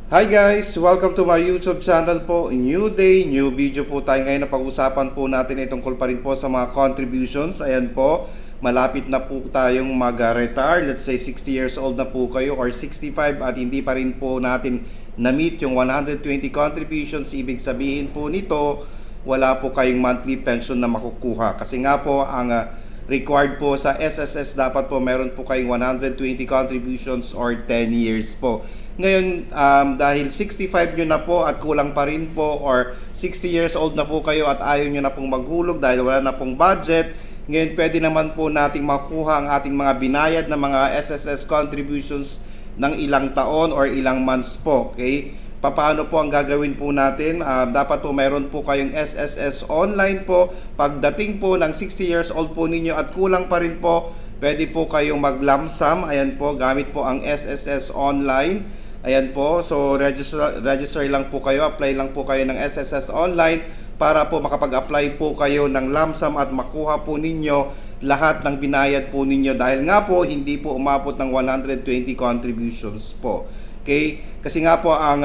Hi guys! Welcome to my YouTube channel po. New day, new video po tayo ngayon na pag-usapan po natin ay tungkol pa rin po sa mga contributions. Ayan po, malapit na po tayong mag-retire. Let's say 60 years old na po kayo or 65 at hindi pa rin po natin na-meet yung 120 contributions. Ibig sabihin po nito, wala po kayong monthly pension na makukuha. Kasi nga po, ang required po sa SSS dapat po meron po kayong 120 contributions or 10 years po. Ngayon, dahil 65 nyo na po at kulang pa rin po or 60 years old na po kayo at ayaw nyo na pong maghulog dahil wala na pong budget, ngayon pwede naman po nating makuha ang ating mga binayad na mga SSS contributions ng ilang taon or ilang months po. Okay? Paano po ang gagawin po natin? Dapat po mayroon po kayong SSS online po. Pagdating po ng 60 years old po ninyo at kulang pa rin po, pwede po kayong mag-lump-sum. Ayan po, gamit po ang SSS online. Ayan po, so register lang po kayo, apply lang po kayo ng SSS online para po makapag-apply po kayo ng lump sum at makuha po ninyo lahat ng binayad po ninyo dahil nga po hindi po umabot ng 120 contributions po. Okay? Kasi nga po ang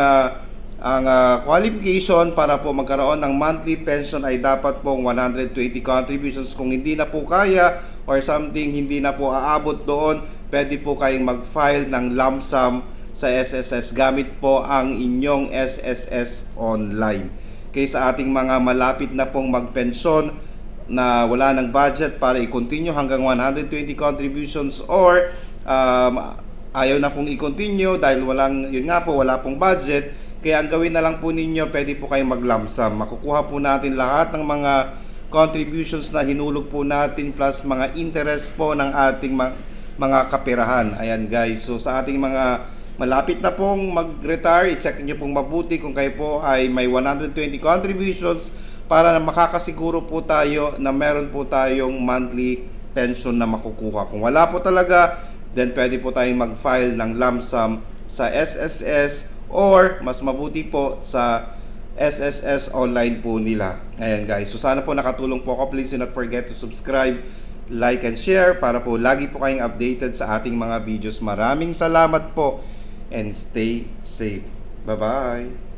qualification para po magkaroon ng monthly pension ay dapat pong 120 contributions. Kung hindi na po kaya or something hindi na po aabot doon, pwede po kayong mag-file ng lump sum sa SSS gamit po ang inyong SSS online. Okay, sa ating mga malapit na pong magpensyon na wala ng budget para i-continue hanggang 120 contributions or ayaw na pong i-continue dahil yun nga po, wala pong budget, kaya ang gawin na lang po ninyo, pwede po kayong mag-lump sum. Makukuha po natin lahat ng mga contributions na hinulog po natin plus mga interest po ng ating mga kapirahan. Ayan guys, so sa ating mga malapit na pong mag-retire, i-check nyo pong mabuti kung kayo po ay may 120 contributions para na makakasiguro po tayo na meron po tayong monthly pension na makukuha. Kung wala po talaga, then pwede po tayong mag-file ng lump sum sa SSS or mas mabuti po sa SSS online po nila. Ayan guys, so sana po nakatulong po ako. Please do not forget to subscribe, like and share para po lagi po kayong updated sa ating mga videos. Maraming salamat po and stay safe. Bye-bye!